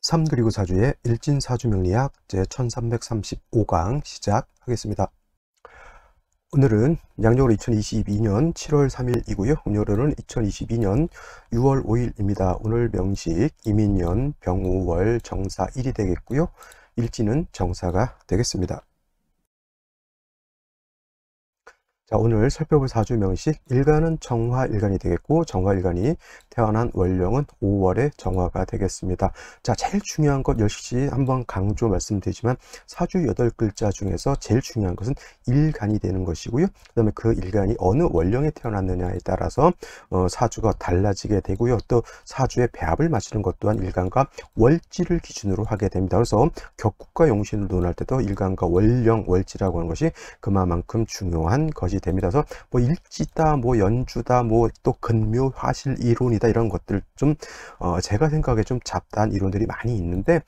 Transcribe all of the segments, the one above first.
3 그리고 4주의 일진사주명리학 제1335강 시작하겠습니다. 오늘은 양력으로 2022년 7월 3일이고요. 음력으로는 2022년 6월 5일입니다. 오늘 명식 이민년 병우월 정사 1이 되겠고요. 일진은 정사가 되겠습니다. 자, 오늘 살펴볼 사주 명식 일간은 정화일간이 되겠고, 정화일간이 태어난 월령은 5월에 정화가 되겠습니다. 자, 제일 중요한 것 역시 한번 강조 말씀드리지만 사주 8글자 중에서 제일 중요한 것은 일간이 되는 것이고요. 그 다음에 그 일간이 어느 월령에 태어났느냐에 따라서 사주가 달라지게 되고요. 또 사주의 배합을 맞추는 것 또한 일간과 월지를 기준으로 하게 됩니다. 그래서 격국과 용신을 논할 때도 일간과 월령, 월지라고 하는 것이 그만큼 중요한 것이 됩니다. 그래서 뭐 일지다, 뭐 연주다, 뭐 또 근묘, 화실 이론이다 이런 것들 좀 제가 생각에 좀 잡다한 이론들이 많이 있는데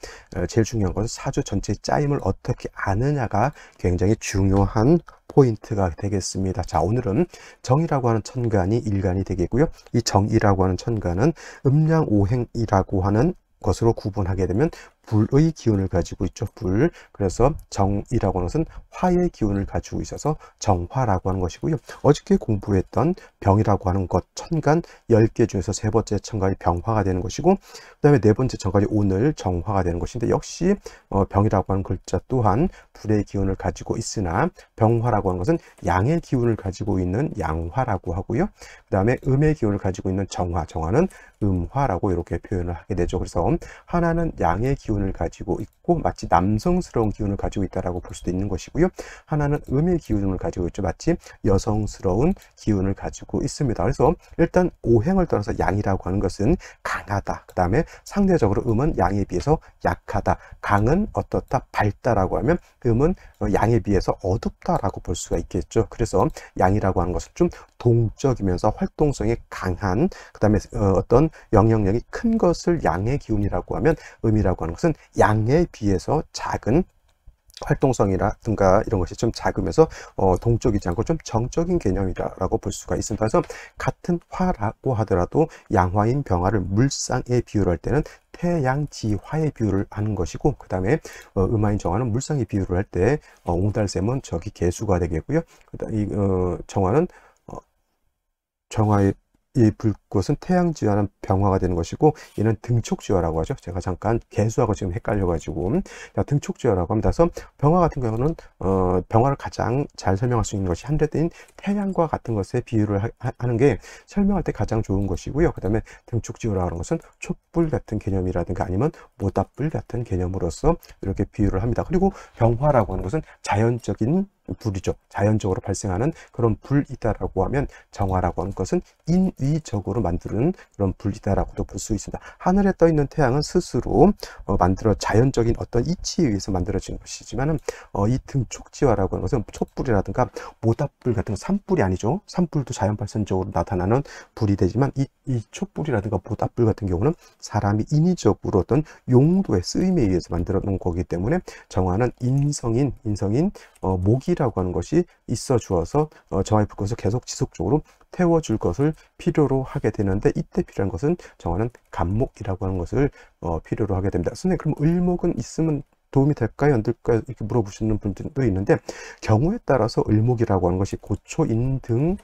제일 중요한 것은 사주 전체의 짜임을 어떻게 아느냐가 굉장히 중요한 포인트가 되겠습니다. 자, 오늘은 정이라고 하는 천간이 일간이 되겠고요. 이 정이라고 하는 천간은 음양오행이라고 하는 것으로 구분하게 되면 불의 기운을 가지고 있죠. 불. 그래서 정이라고 하는 것은 화의 기운을 가지고 있어서 정화라고 하는 것이고요. 어저께 공부했던 병이라고 하는 것 천간 10개 중에서 세 번째 천간이 병화가 되는 것이고, 그 다음에 네 번째 천간이 오늘 정화가 되는 것인데, 역시 병이라고 하는 글자 또한 불의 기운을 가지고 있으나 병화라고 하는 것은 양의 기운을 가지고 있는 양화라고 하고요. 그 다음에 음의 기운을 가지고 있는 정화, 정화는 음화라고 이렇게 표현을 하게 되죠. 그래서 하나는 양의 기운을 가지고 있고 마치 남성스러운 기운을 가지고 있다라고 볼 수도 있는 것이고요. 하나는 음의 기운을 가지고 있죠. 마치 여성스러운 기운을 가지고 있습니다. 그래서 일단 오행을 떠나서 양이라고 하는 것은 강하다. 그 다음에 상대적으로 음은 양에 비해서 약하다. 강은 어떻다? 밝다라고 하면 음은 양에 비해서 어둡다라고 볼 수가 있겠죠. 그래서 양이라고 하는 것은 좀 동적이면서 활동성이 강한, 그 다음에 어떤 영향력이 큰 것을 양의 기운이라고 하면, 음이라고 하는 것은 양에 비해서 작은 활동성이라든가 이런 것이 좀 작으면서 동적이지 않고 좀 정적인 개념이라고 볼 수가 있습니다. 그래서 같은 화라고 하더라도 양화인 병화를 물상에 비유할 때는 태양지화의 비유를 하는 것이고, 그 다음에 음화인 정화는 물상의 비유를 할 때 옹달샘은 저기 개수가 되겠고요. 이 정화는 정화의 이 불꽃은 태양지화는 병화가 되는 것이고, 얘는 등촉지화라고 하죠. 제가 잠깐 개수하고 지금 헷갈려가지고 등촉지화라고 합니다. 그래서 병화 같은 경우는 병화를 가장 잘 설명할 수 있는 것이 한레드인 태양과 같은 것에 비유를 하는 게 설명할 때 가장 좋은 것이고요. 그 다음에 등촉지화라고 하는 것은 촛불 같은 개념이라든가 아니면 모닥불 같은 개념으로서 이렇게 비유를 합니다. 그리고 병화라고 하는 것은 자연적인 불이죠. 자연적으로 발생하는 그런 불이다라고 하면, 정화라고 하는 것은 인위적으로 만드는 그런 불이다라고도 볼 수 있습니다. 하늘에 떠 있는 태양은 스스로 자연적인 어떤 이치에 의해서 만들어진 것이지만은 이 등촉지화라고 하는 것은 촛불이라든가 모닥불 같은 산불이 아니죠. 산불도 자연 발생적으로 나타나는 불이 되지만 이 촛불이라든가 모닥불 같은 경우는 사람이 인위적으로 어떤 용도의 쓰임에 의해서 만들어 놓은 거기 때문에 정화는 인성인 목이라고 하는 것이 있어 주어서 정화의 불꽃을 계속 지속적으로 태워줄 것을 필요로 하게 되는데, 이때 필요한 것은 정화는 간목이라고 하는 것을 필요로 하게 됩니다. 선생님, 그럼 을목은 있으면 도움이 될까요? 안 될까요? 이렇게 물어보시는 분들도 있는데, 경우에 따라서 을목이라고 하는 것이 고초인등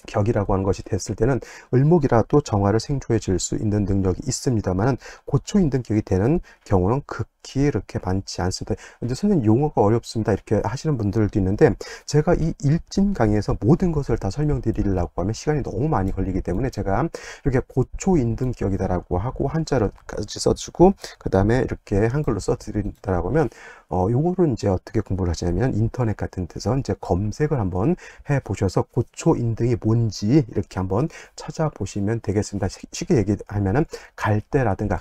격이라고 하는 것이 됐을 때는 을목이라도 정화를 생조해 줄 수 있는 능력이 있습니다만, 고초인등격이 되는 경우는 극히 이렇게 많지 않습니다. 근데 선생님, 용어가 어렵습니다 이렇게 하시는 분들도 있는데, 제가 이 일진 강의에서 모든 것을 다 설명드리려고 하면 시간이 너무 많이 걸리기 때문에 제가 이렇게 고초인등격이다라고 하고 한자로까지 써주고, 그 다음에 이렇게 한글로 써드린다라고 하면 요거를 이제 어떻게 공부를 하시냐면, 인터넷 같은 데서 이제 검색을 한번 해 보셔서 고초인등이 뭔지 이렇게 한번 찾아보시면 되겠습니다. 쉽게 얘기하면은 갈대라든가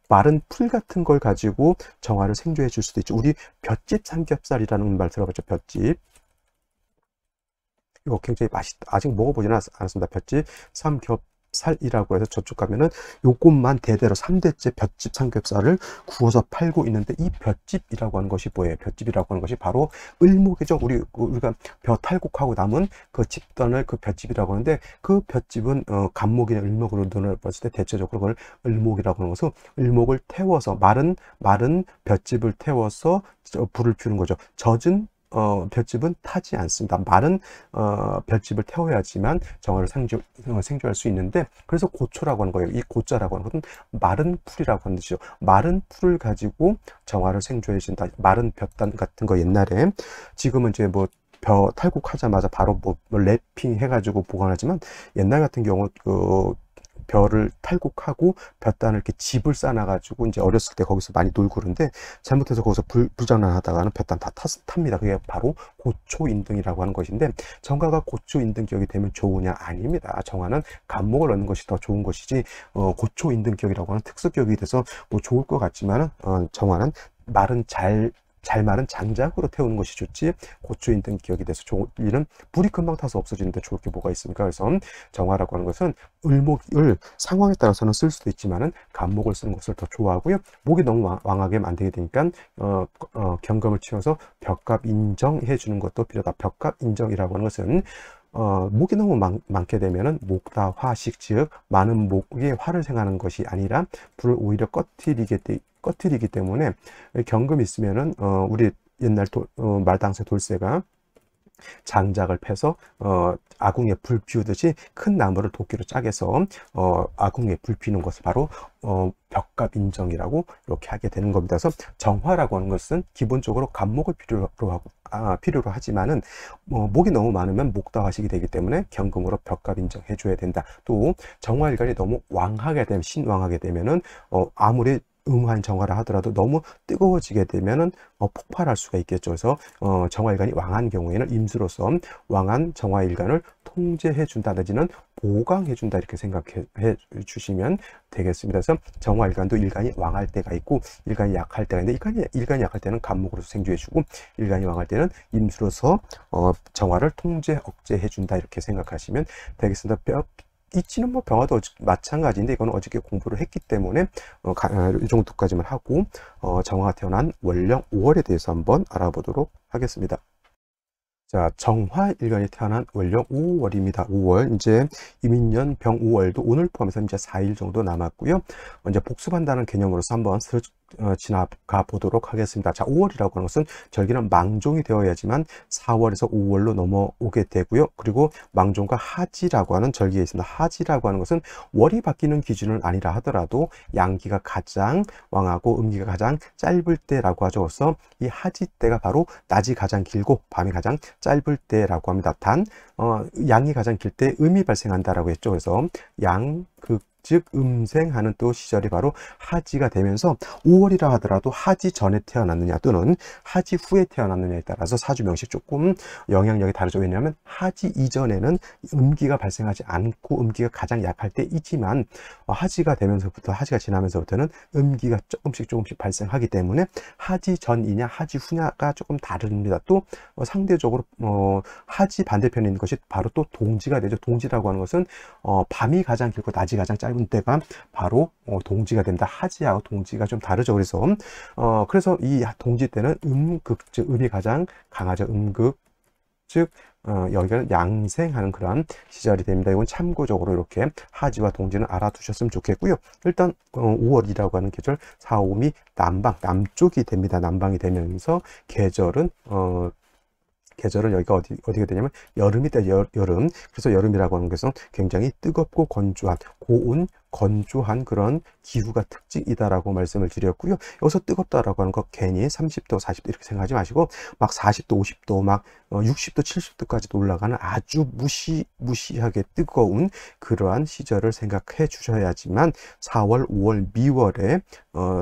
마른 풀 같은 걸 가지고 정화를 생조해 줄 수도 있죠. 우리 볏짚 삼겹살이라는 말 들어봤죠? 볏짚. 이거 굉장히 아직 먹어보지는 않았습니다. 볏짚 삼겹 삼겹살이라고 해서 저쪽 가면은 요것만 대대로 3대째 볏짚 삼겹살을 구워서 팔고 있는데, 이 볏짚이라고 하는 것이 뭐예요? 볏짚이라고 하는 것이 바로 을목이죠. 우리가 벼 탈곡하고 남은 그 집단을 그 볏짚이라고 하는데, 그 볏짚은 간목이나 을목으로 눈을 봤을 때 대체적으로 그걸 을목이라고 하는 것은, 을목을 태워서 마른 볏짚을 태워서 불을 피우는 거죠. 젖은 볏짚은 타지 않습니다. 마른 볏짚을 태워야지만 정화를 생조할 수 있는데, 그래서 고초라고 하는 거예요. 이 고자라고 하는 것은 마른 풀이라고 하는 뜻이죠. 마른 풀을 가지고 정화를 생조해 준다. 마른 볕단 같은 거 옛날에, 지금은 이제 뭐 벼 탈곡하자마자 바로 뭐 랩핑 해가지고 보관하지만, 옛날 같은 경우 그 벼를 탈곡하고 볕단을 이렇게 집을 쌓아가지고 이제 어렸을 때 거기서 많이 놀고 그러는데, 잘못해서 거기서 불장난하다가는 볕단 다 탑니다. 그게 바로 고초인등이라고 하는 것인데, 정화가 고초인등격이 되면 좋으냐? 아닙니다. 정화는 간목을 얻는 것이 더 좋은 것이지, 고초인등격이라고 하는 특수격이 돼서 뭐 좋을 것 같지만은, 정화는 잘 마른 장작으로 태우는 것이 좋지, 고초인등 기억이 돼서 좋은 일은 불이 금방 타서 없어지는데 좋을 게 뭐가 있습니까? 그래서 정화라고 하는 것은 을목을 상황에 따라서는 쓸 수도 있지만은 간목을 쓰는 것을 더 좋아하고요. 목이 너무 왕하게 만들게 되니까 경금을 치워서 벽갑 인정해 주는 것도 필요하다. 벽갑 인정이라고 하는 것은 목이 너무 많게 되면은 목다화식, 즉 많은 목에 화를 생하는 것이 아니라 불을 오히려 꺼트리기 때문에, 경금이 있으면은 우리 옛날 말당새 돌쇠가 장작을 패서 아궁이에 불 피우듯이 큰 나무를 도끼로 짜게서 아궁이에 불 피우는 것을 바로 벽갑 인정이라고 이렇게 하게 되는 겁니다. 그래서 정화라고 하는 것은 기본적으로 간목을 필요로 하지만은 목이 너무 많으면 목다화식이 되기 때문에 경금으로 벽갑 인정해 줘야 된다. 또 정화일간이 너무 왕하게 되면, 신왕하게 되면은 아무리 음한 정화를 하더라도 너무 뜨거워지게 되면은 폭발할 수가 있겠죠. 그래서 정화일간이 왕한 경우에는 임수로서 왕한 정화일간을 통제해 준다 내지는 보강해 준다, 이렇게 생각해 주시면 되겠습니다. 그래서 정화일간도 일간이 왕할 때가 있고 일간이 약할 때가 있는데, 일간이 약할 때는 간목으로서 생조해 주고, 일간이 왕할 때는 임수로서 정화를 통제 억제해 준다, 이렇게 생각하시면 되겠습니다. 이치는 뭐 병화도 마찬가지인데, 이거는 어저께 공부를 했기 때문에 이 정도까지만 하고 정화가 태어난 월령 5월에 대해서 한번 알아보도록 하겠습니다. 자, 정화일간이 태어난 월령 5월입니다. 5월, 이제 이민년 병 5월도 오늘 포함해서 이제 4일 정도 남았고요. 이제 복습한다는 개념으로서 한번 지나가 보도록 하겠습니다. 자, 5월이라고 하는 것은 절기는 망종이 되어야지만 4월에서 5월로 넘어오게 되고요. 그리고 망종과 하지라고 하는 절기가 있습니다. 하지라고 하는 것은 월이 바뀌는 기준은 아니라 하더라도 양기가 가장 왕하고 음기가 가장 짧을 때라고 하죠. 그래서 이 하지 때가 바로 낮이 가장 길고 밤이 가장 짧을 때라고 합니다. 단 양이 가장 길 때 음이 발생한다라고 했죠. 그래서 즉 음생하는 또 시절이 바로 하지가 되면서, 5월이라 하더라도 하지 전에 태어났느냐 또는 하지 후에 태어났느냐에 따라서 사주명식 조금 영향력이 다르죠. 왜냐하면 하지 이전에는 음기가 발생하지 않고 음기가 가장 약할 때이지만, 하지가 되면서부터, 하지가 지나면서부터는 음기가 조금씩 발생하기 때문에 하지 전이냐 하지 후냐가 조금 다릅니다. 또 상대적으로 하지 반대편에 있는 것이 바로 또 동지가 되죠. 동지라고 하는 것은 밤이 가장 길고 낮이 가장 짧은 때가 바로 동지가 됩니다. 하지하고 동지가 좀 다르죠. 그래서 이 동지 때는 음극, 즉 음이 가장 강하죠. 음극, 즉 여기는 양생하는 그런 시절이 됩니다. 이건 참고적으로 이렇게 하지와 동지는 알아두셨으면 좋겠고요. 일단 5월이라고 하는 계절, 4, 5미 남쪽이 됩니다. 남방이 되면서 계절은 여기가 어디가 되냐면 여름이 때 여름. 그래서 여름이라고 하는 것은 굉장히 뜨겁고 건조한, 고온 건조한 그런 기후가 특징이다라고 말씀을 드렸고요. 여기서 뜨겁다라고 하는 거 괜히 30도, 40도 이렇게 생각하지 마시고, 막 40도, 50도, 막 60도, 70도까지도 올라가는 아주 무시하게 뜨거운 그러한 시절을 생각해 주셔야지만 4월, 5월, 미월에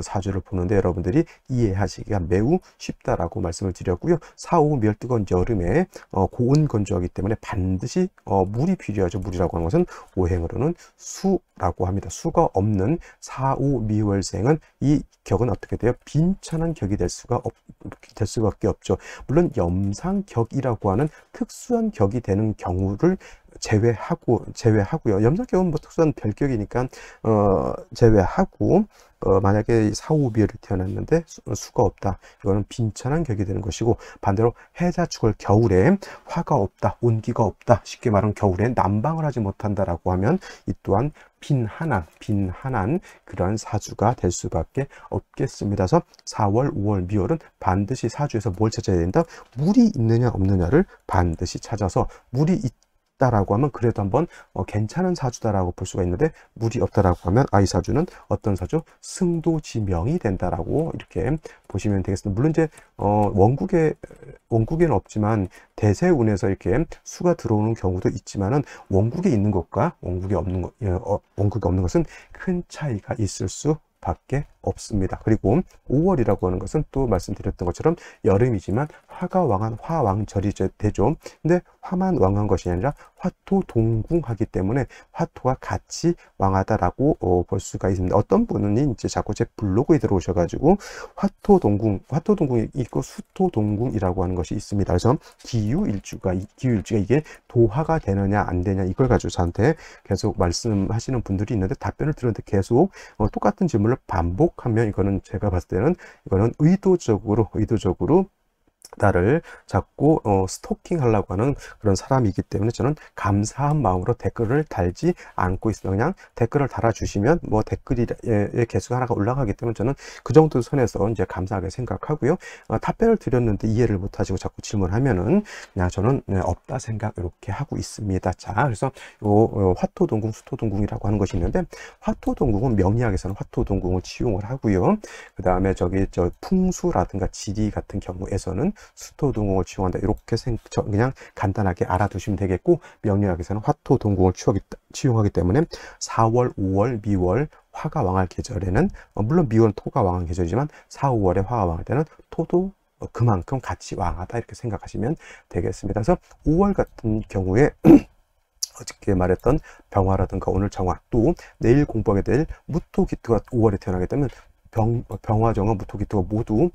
사주를 보는데 여러분들이 이해하시기가 매우 쉽다라고 말씀을 드렸고요. 4, 5, 미월 뜨거운 여름에 고온 건조하기 때문에 반드시 물이 필요하죠. 물이라고 하는 것은 오행으로는 수라고 하면 없습니다. 수가 없는 4, 5 미월생은 이 격은 어떻게 돼요? 빈천한 격이 될 수밖에 없죠. 물론 염상격이라고 하는 특수한 격이 되는 경우를 제외하고요. 염상격은 뭐 특수한 별격이니까 제외하고 만약에 4, 5 미월이 태어났는데 수가 없다. 이거는 빈천한 격이 되는 것이고, 반대로 해자축을 겨울에 화가 없다, 온기가 없다, 쉽게 말하면 겨울에 난방을 하지 못한다라고 하면 이 또한 빈한한 그러한 사주가 될 수밖에 없겠습니다. 그래서 4월, 5월, 미월은 반드시 사주에서 뭘 찾아야 된다? 물이 있느냐 없느냐를 반드시 찾아서, 물이 있다라고 하면 그래도 한번 괜찮은 사주다라고 볼 수가 있는데, 물이 없다라고 하면 이 사주는 어떤 사주? 승도지명이 된다라고 이렇게 보시면 되겠습니다. 물론 이제 원국에는 없지만 대세운에서 이렇게 수가 들어오는 경우도 있지만은, 원국에 있는 것과 원국에 없는 것은 큰 차이가 있을 수밖에 없습니다. 그리고 5월이라고 하는 것은 또 말씀드렸던 것처럼 여름이지만 화가 왕한 화왕절이 되죠. 근데 화만 왕한 것이 아니라 화토동궁하기 때문에 화토가 같이 왕하다라고 볼 수가 있습니다. 어떤 분은 이제 자꾸 제 블로그에 들어오셔가지고 화토동궁이 있고 수토동궁이라고 하는 것이 있습니다. 그래서 기유일주가 이게 도화가 되느냐 안 되냐 이걸 가지고 저한테 계속 말씀하시는 분들이 있는데, 답변을 들었는데 계속 똑같은 질문을 반복하면, 이거는 제가 봤을 때는 이거는 의도적으로 나를 자꾸 스토킹 하려고 하는 그런 사람이기 때문에, 저는 감사한 마음으로 댓글을 달지 않고 있습니다. 그냥 댓글을 달아주시면 뭐 댓글의 개수가 하나가 올라가기 때문에 저는 그 정도 선에서 이제 감사하게 생각하고요. 답변을 드렸는데 이해를 못하시고 자꾸 질문하면은 그냥 저는 없다 생각 이렇게 하고 있습니다. 자, 그래서 화토동궁, 수토동궁이라고 하는 것이 있는데, 화토동궁은 명리학에서는 화토동궁을 치용을 하고요. 그 다음에 저 풍수라든가 지리 같은 경우에서는 수토동궁을 치용한다. 이렇게 그냥 간단하게 알아두시면 되겠고, 명리학에서는 화토동궁을 치용하기 때문에 4월, 5월, 미월 화가 왕할 계절에는, 물론 미월은 토가 왕한 계절이지만 4, 5월에 화가 왕할 때는 토도 그만큼 같이 왕하다, 이렇게 생각하시면 되겠습니다. 그래서 5월 같은 경우에 어저께 말했던 병화라든가 오늘 정화, 또 내일 공부하게 될 무토기토가 5월에 태어나게 되면 병화정화, 무토기토가 모두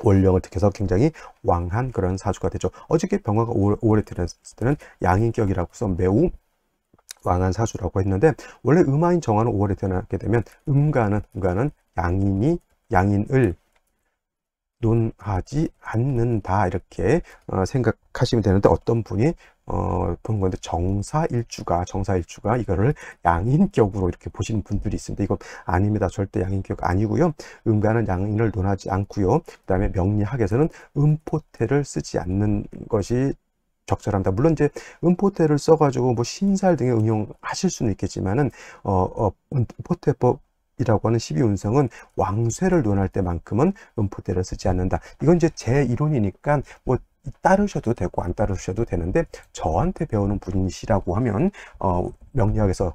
원령을 택해서 굉장히 왕한 그런 사주가 되죠. 어저께 병화가 5월에 태어났을 때는 양인격이라고 해서 매우 왕한 사주라고 했는데, 원래 음화인 정화는 5월에 태어나게 되면 음가는 양인을 논하지 않는다, 이렇게 생각하시면 되는데, 어떤 분이 본 건데 정사일주가 이거를 양인격으로 이렇게 보시는 분들이 있습니다. 이거 아닙니다. 절대 양인격 아니고요. 음가는 양인을 논하지 않고요. 그 다음에 명리학에서는 음포태를 쓰지 않는 것이 적절합니다. 물론 이제 음포태를 써가지고 뭐 신살 등에 응용하실 수는 있겠지만은 음포태법 이라고 하는 12운성은 왕쇠를 논할 때만큼은 음포태를 쓰지 않는다. 이건 이제 제 이론이니까 뭐 따르셔도 되고 안 따르셔도 되는데, 저한테 배우는 분이시라고 하면 명리학에서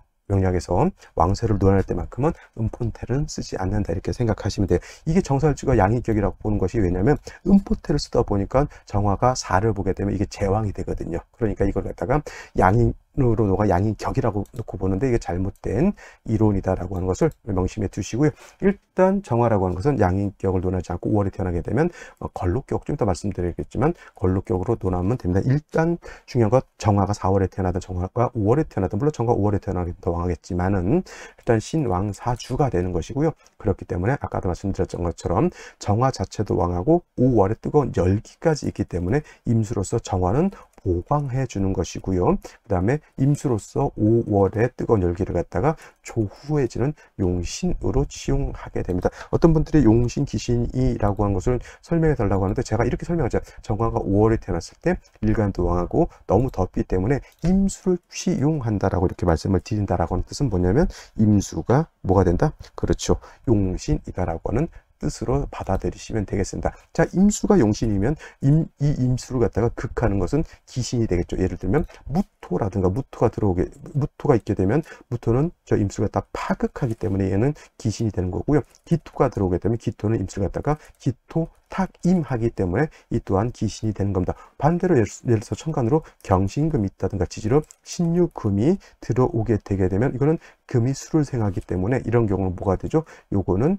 왕쇠를 논할 때만큼은 음포태를 쓰지 않는다, 이렇게 생각하시면 돼요. 이게 정사일주가 양인격이라고 보는 것이, 왜냐하면 음포태를 쓰다 보니까 정화가 4를 보게 되면 이게 제왕이 되거든요. 그러니까 이걸 갖다가 양인으로 녹아 양인격이라고 놓고 보는데, 이게 잘못된 이론이다라고 하는 것을 명심해 두시고요. 일단 정화라고 하는 것은 양인격을 논하지 않고 5월에 태어나게 되면 걸록격, 좀 더 말씀드리겠지만 걸록격으로 논하면 됩니다. 일단 중요한 것, 정화가 4월에 태어나든 정화가 5월에 태어나든, 물론 정화가 5월에 태어나게 더 왕하겠지만은 일단 신왕사주가 되는 것이고요. 그렇기 때문에 아까도 말씀드렸던 것처럼 정화 자체도 왕하고 5월에 뜨거운 열기까지 있기 때문에 임수로서 정화는 보강해 주는 것이고요. 그 다음에 임수로서 5월에 뜨거운 열기를 갖다가 조후해지는 용신으로 치용하게 됩니다. 어떤 분들이 용신 귀신이라고 하는 것을 설명해 달라고 하는데, 제가 이렇게 설명하죠. 정화가 5월에 태어났을 때 일간도 왕하고 너무 덥기 때문에 임수를 취용한다라고 이렇게 말씀을 드린다라고 하는 뜻은 뭐냐면, 임수가 뭐가 된다? 그렇죠. 용신이다라고 하는 뜻으로 받아들이시면 되겠습니다. 자, 임수가 용신이면 이 임수를 갖다가 극하는 것은 기신이 되겠죠. 예를 들면 무토라든가 무토가 있게 되면 무토는 저 임수를 갖다 파극하기 때문에 얘는 기신이 되는 거고요. 기토가 들어오게 되면 기토는 임수를 갖다가 기토 탁임하기 때문에 이 또한 기신이 되는 겁니다. 반대로 예를 들어서 천간으로 경신금이 있다든가 지지로 신유금이 들어오게 되게 되면 이거는 금이 수를 생하기 때문에 이런 경우는 뭐가 되죠? 요거는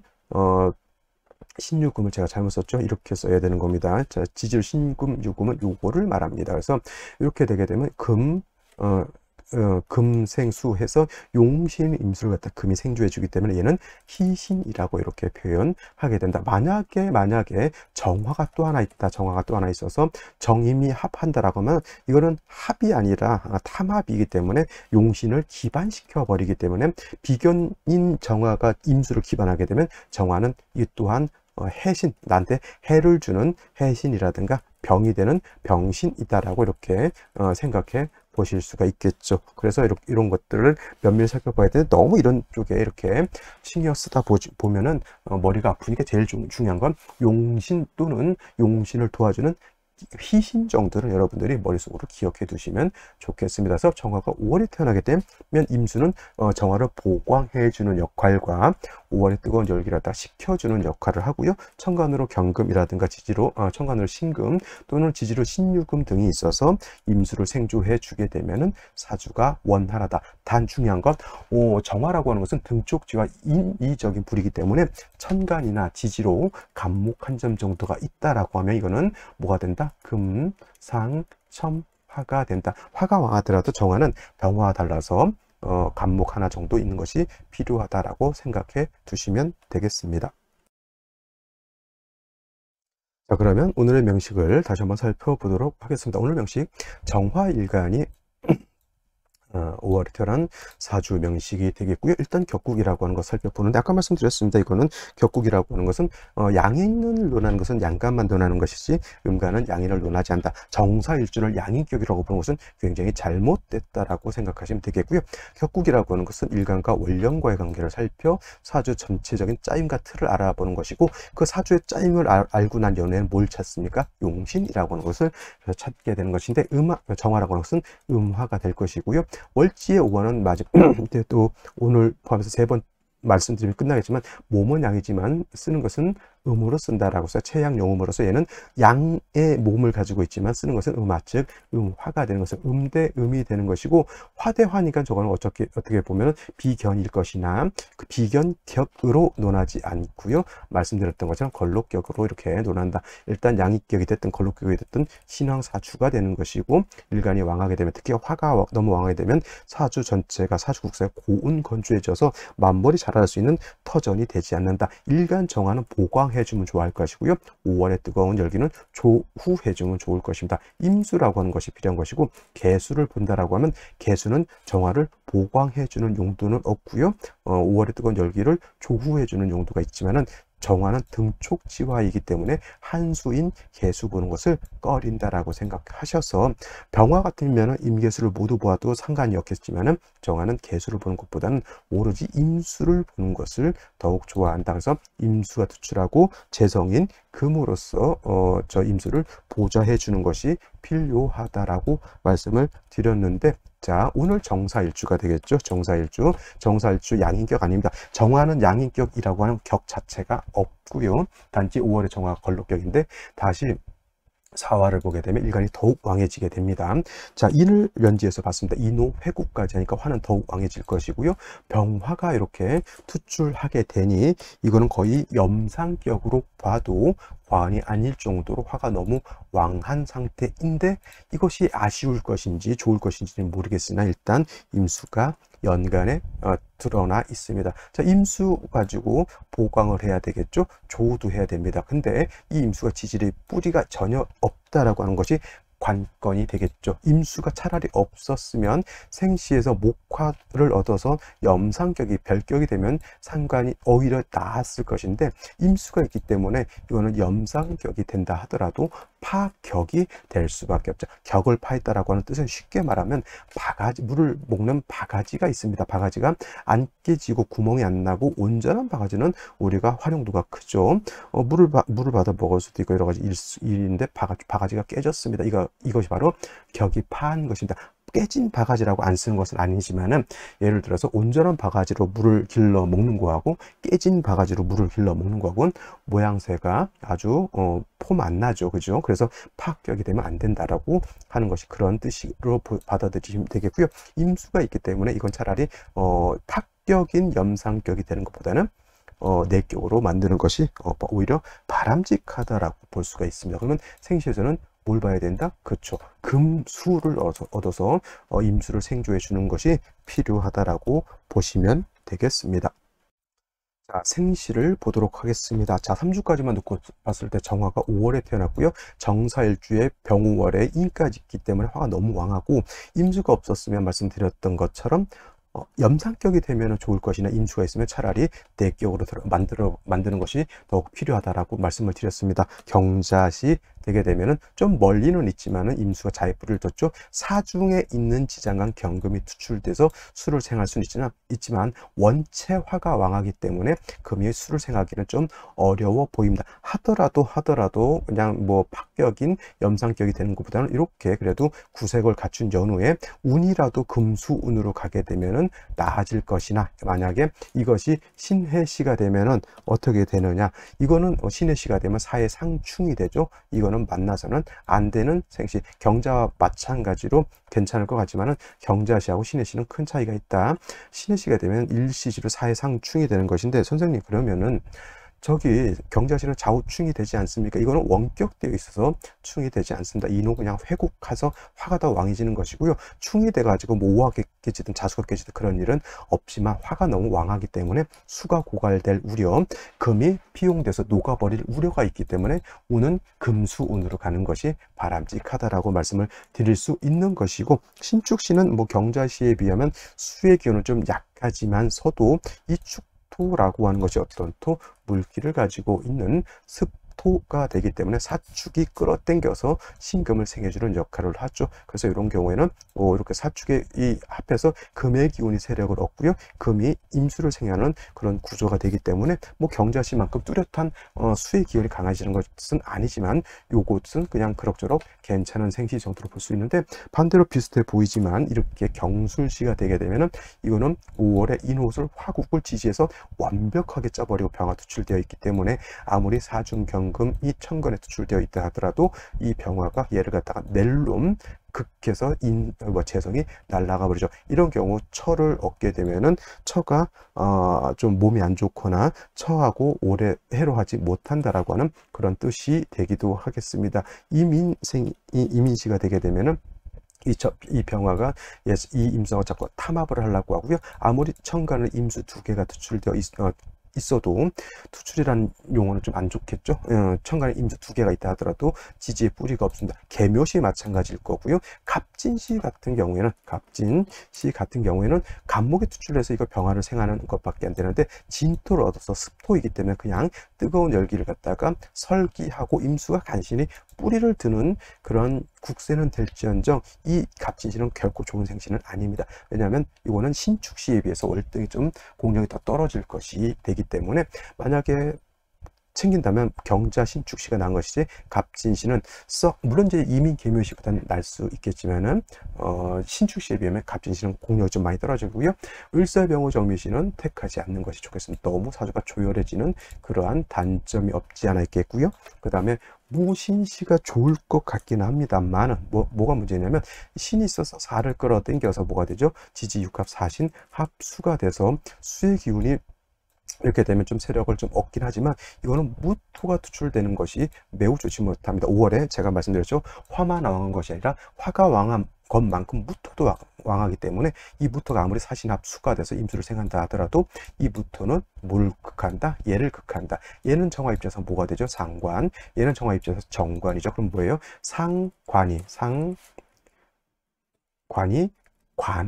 신유금을 제가 잘못 썼죠. 이렇게 써야 되는 겁니다. 자, 지지로 신금, 유금은 요거를 말합니다. 그래서 이렇게 되게 되면 금생수해서 용신 임수를 갖다 금이 생주해 주기 때문에 얘는 희신이라고 이렇게 표현하게 된다. 만약에 정화가 또 하나 있다. 정화가 또 하나 있어서 정임이 합한다라고 하면 이거는 합이 아니라 탐합이기 때문에 용신을 기반시켜 버리기 때문에 비견인 정화가 임수를 기반하게 되면 정화는 이 또한 해신, 나한테 해를 주는 해신이라든가 병이 되는 병신이다라고 이렇게 생각해 보실 수가 있겠죠. 그래서 이런 것들을 면밀히 살펴봐야 되는데 너무 이런 쪽에 이렇게 신경 쓰다 보면은 머리가 아프니까 제일 중요한 건 용신 또는 용신을 도와주는 희신 정도는 여러분들이 머릿속으로 기억해 두시면 좋겠습니다. 그래서 정화가 5월에 태어나게 되면 임수는 정화를 보광해 주는 역할과 5월의 뜨거운 열기를 갖다 식혀주는 역할을 하고요. 천간으로 경금이라든가 지지로 천간으로 신금 또는 지지로 신유금 등이 있어서 임수를 생조해 주게 되면은 사주가 원활하다. 단 중요한 건 정화라고 하는 것은 등쪽지와 인위적인 불이기 때문에 천간이나 지지로 간목 한 점 정도가 있다라고 하면 이거는 뭐가 된다? 금, 상, 첨, 화가 된다. 화가 왕하더라도 정화는 병화와 달라서 간목 하나 정도 있는 것이 필요하다라고 생각해 두시면 되겠습니다. 자, 그러면 오늘의 명식을 다시 한번 살펴보도록 하겠습니다. 오늘 명식 정화일간이 5월에 태어난 사주 명식이 되겠고요. 일단 격국이라고 하는 것 살펴보는데 아까 말씀드렸습니다. 이거는 격국이라고 하는 것은 양인을 논하는 것은 양간만 논하는 것이지 음간은 양인을 논하지 않는다. 정사일주를 양인격이라고 보는 것은 굉장히 잘못됐다라고 생각하시면 되겠고요. 격국이라고 하는 것은 일간과 원령과의 관계를 살펴 사주 전체적인 짜임과 틀을 알아보는 것이고 그 사주의 짜임을 알고 난 연애는 뭘 찾습니까? 용신이라고 하는 것을 찾게 되는 것인데 정화라고 하는 것은 음화가 될 것이고요. 월지의 5월은 또 오늘 포함해서 3번 말씀드리면 끝나겠지만 몸은 양이지만 쓰는 것은 음으로 쓴다라고 해서 채양용음으로서 얘는 양의 몸을 가지고 있지만 쓰는 것은 음화, 즉 음화가 되는 것은 음대 음이 되는 것이고 화대화니까 저거는 어떻게 보면 비견일 것이나 그 비견격으로 논하지 않고요. 말씀드렸던 것처럼 걸록격으로 이렇게 논한다. 일단 양익격이 됐든 걸록격이 됐든 신왕사주가 되는 것이고 일간이 왕하게 되면 특히 화가 너무 왕하게 되면 사주 전체가 사주국사에 고운 건조해져서 만벌이 자랄 수 있는 터전이 되지 않는다. 일간 정화는 보광 해주면 좋아할 것이고요. 5월의 뜨거운 열기는 조후해주면 좋을 것입니다. 임수라고 하는 것이 필요한 것이고 개수를 본다라고 하면 개수는 정화를 보광해주는 용도는 없고요. 5월의 뜨거운 열기를 조후해주는 용도가 있지만은 정화는 등촉지화이기 때문에 한수인 개수 보는 것을 꺼린다라고 생각하셔서 병화 같으면 임개수를 모두 보아도 상관이 없겠지만은 정화는 개수를 보는 것보다는 오로지 임수를 보는 것을 더욱 좋아한다. 그래서 임수가 투출하고 재성인 금으로서 저 임수를 보좌해 주는 것이 필요하다라고 말씀을 드렸는데 자, 오늘 정사일주가 되겠죠. 정사일주 양인격 아닙니다. 정화는 양인격이라고 하는 격 자체가 없고요. 단지 5월의 정화가 걸록격인데 다시 사화를 보게 되면 일간이 더욱 왕해지게 됩니다. 자, 인을 연지해서 봤습니다. 인호 회국까지 하니까 화는 더욱 왕해질 것이고요. 병화가 이렇게 투출하게 되니 이거는 거의 염상격으로 봐도 과언이 아닐 정도로 화가 너무 왕한 상태인데 이것이 아쉬울 것인지 좋을 것인지는 모르겠으나 일단 임수가 연간에 드러나 있습니다. 자, 임수 가지고 보강을 해야 되겠죠. 조우도 해야 됩니다. 근데 이 임수가 지질의 뿌리가 전혀 없다라고 하는 것이 관건이 되겠죠. 임수가 차라리 없었으면 생시에서 목화를 얻어서 염상격이 별격이 되면 상관이 오히려 나았을 것인데 임수가 있기 때문에 이거는 염상격이 된다 하더라도 파격이 될 수밖에 없죠. 격을 파했다라고 하는 뜻은 쉽게 말하면 바가지, 물을 먹는 바가지가 있습니다. 바가지가 안 깨지고 구멍이 안 나고 온전한 바가지는 우리가 활용도가 크죠. 물을 받아 먹을 수도 있고 여러 가지 일인데 바가지가 깨졌습니다. 이것이 바로 격이 파한 것입니다. 깨진 바가지라고 안 쓰는 것은 아니지만은, 예를 들어서 온전한 바가지로 물을 길러 먹는 거하고 깨진 바가지로 물을 길러 먹는 거하고는 모양새가 아주 폼 안 나죠. 그죠? 그래서 파격이 되면 안 된다라고 하는 것이 그런 뜻으로 받아들이시면 되겠고요. 임수가 있기 때문에 이건 차라리 파격인 염상격이 되는 것보다는 내격으로 만드는 것이 오히려 바람직하다라고 볼 수가 있습니다. 그러면 생시에서는 뭘 봐야 된다? 그렇죠. 금수를 얻어서 임수를 생조해 주는 것이 필요하다라고 보시면 되겠습니다. 자, 생시를 보도록 하겠습니다. 자, 3주까지만 놓고 봤을 때 정화가 5월에 태어났고요. 정사일주에 병우월에 인까지 있기 때문에 화가 너무 왕하고, 임수가 없었으면 말씀드렸던 것처럼 염상격이 되면 좋을 것이나 임수가 있으면 차라리 내격으로 만드는 것이 더욱 필요하다라고 말씀을 드렸습니다. 경자시 되게 되면은 좀 멀리는 있지만은 임수가 자의 뿌리를 뒀죠. 사중에 있는 지장간 경금이 투출돼서 수를 생할 수는 있지만 원체 화가 왕하기 때문에 금이 수를 생하기는 좀 어려워 보입니다. 하더라도 그냥 뭐 파격인 염상격이 되는 것보다는 이렇게 그래도 구색을 갖춘 연후에 운이라도 금수운으로 가게 되면은 나아질 것이나, 만약에 이것이 신해시가 되면은 어떻게 되느냐, 이거는 신해시가 되면 사의 상충이 되죠. 이거는 만나서는 안 되는 생시, 경자와 마찬가지로 괜찮을 것 같지만은 경자시하고 신해시는 큰 차이가 있다. 신해시가 되면 일시지로 사의 상충이 되는 것인데, 선생님 그러면은 저기 경자시는 좌우충이 되지 않습니까? 이거는 원격되어 있어서 충이 되지 않습니다. 이노 그냥 회국해서 화가 더 왕해지는 것이고요. 충이 돼가지고 뭐 오화가 깨지든 자수가 깨지든 그런 일은 없지만, 화가 너무 왕하기 때문에 수가 고갈될 우려, 금이 피용돼서 녹아버릴 우려가 있기 때문에 운은 금수운으로 가는 것이 바람직하다라고 말씀을 드릴 수 있는 것이고, 신축시는 뭐 경자시에 비하면 수의 기운은 좀 약하지만서도 이 토라고 하는 것이 어떤 토? 물기를 가지고 있는 습토가 되기 때문에 사축이 끌어당겨서 신금을 생해주는 역할을 하죠. 그래서 이런 경우에는 이렇게 사축에 합해서 금의 기운이 세력을 얻고요, 금이 임수를 생하는 그런 구조가 되기 때문에 뭐 경자시만큼 뚜렷한 수의 기운이 강해지는 것은 아니지만, 요것은 그냥 그럭저럭 괜찮은 생시 정도로 볼 수 있는데, 반대로 비슷해 보이지만 이렇게 경술시가 되게 되면은 이거는 5월에 인옷을 화국을 지지해서 완벽하게 짜버리고 병화 투출되어 있기 때문에, 아무리 사중경금이 천간에 투출되어 있다 하더라도 이 병화가 얘를 갖다가 낼름 극해서 재성이 날아가 버리죠. 이런 경우 처를 얻게 되면은 처가 좀 몸이 안 좋거나 처하고 오래 해로하지 못한다라고 하는 그런 뜻이 되기도 하겠습니다. 이민시가 되게 되면은 이 병화가 이 임성을 자꾸 탐합을 하려고 하고요. 아무리 천간은 임수 2개가 투출되어 있어도, 투출이라는 용어는 좀 안 좋겠죠. 천간에 임수 2개가 있다 하더라도 지지의 뿌리가 없습니다. 계묘시 마찬가지일 거고요. 갑진시 같은 경우에는 간목에 투출해서 이거 병화를 생하는 것밖에 안 되는데, 진토를 얻어서 습토이기 때문에 그냥 뜨거운 열기를 갖다가 설기하고 임수가 간신히 뿌리를 드는 그런 국세는 될지언정, 이 갑진시는 결코 좋은 생시는 아닙니다. 왜냐하면 이거는 신축시에 비해서 월등히 좀 공력이 더 떨어질 것이 되기 때문에, 만약에 챙긴다면 경자 신축시가 난 것이지, 갑진시는 물론 이제 이민 계묘시보다는 날 수 있겠지만은 신축시에 비하면 갑진시는 공력이 좀 많이 떨어지고요. 을사병호 정미시는 택하지 않는 것이 좋겠습니다. 너무 사주가 조열해지는 그러한 단점이 없지 않아 있겠고요. 그 다음에 무신시가 좋을 것 같기는 합니다만은, 뭐가 문제냐면, 신이 있어서 사를 끌어당겨서 뭐가 되죠? 지지 육합 사신 합수가 돼서 수의 기운이 이렇게 되면 좀 세력을 좀 얻긴 하지만, 이거는 무토가 투출되는 것이 매우 좋지 못합니다. 5월에 제가 말씀드렸죠. 화만 왕한 것이 아니라 화가 왕한 것만큼 무토도 왕하기 때문에, 이 무토가 아무리 사신합수가 돼서 임수를 생한다 하더라도 이 무토는 뭘 극한다? 얘를 극한다. 얘는 정화 입장에서 뭐가 되죠? 상관. 얘는 정화 입장에서 정관이죠. 그럼 뭐예요? 상관이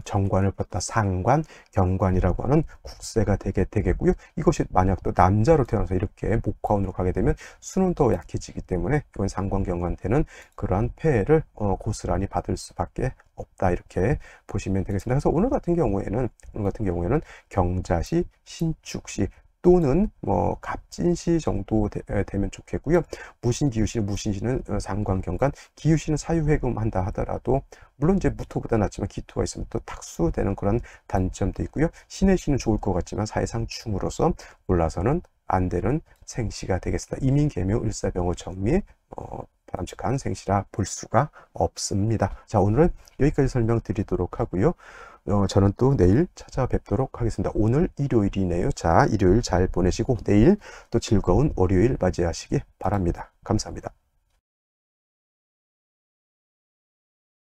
정관을 뻗다 상관, 경관이라고 하는 국세가 되겠고요. 이것이 만약 또 남자로 태어나서 이렇게 목화운으로 가게 되면 수는 더 약해지기 때문에 이건 상관, 경관태는 그러한 폐해를 고스란히 받을 수밖에 없다, 이렇게 보시면 되겠습니다. 그래서 오늘 같은 경우에는 경자시, 신축시 또는 뭐 갑진시 정도 되면 좋겠고요. 무신시는 상관, 경관, 기유시는 사유회금 한다 하더라도 물론 이제 무토보다 낫지만 기토가 있으면 또 탁수되는 그런 단점도 있고요. 신해시는 좋을 것 같지만 사회상 충으로서 몰라서는 안 되는 생시가 되겠습니다. 이민계묘 일사병호 정미 바람직한 생시라 볼 수가 없습니다. 자, 오늘은 여기까지 설명드리도록 하고요. 저는 또 내일 찾아뵙도록 하겠습니다. 오늘 일요일이네요. 자, 일요일 잘 보내시고 내일 또 즐거운 월요일 맞이하시기 바랍니다. 감사합니다.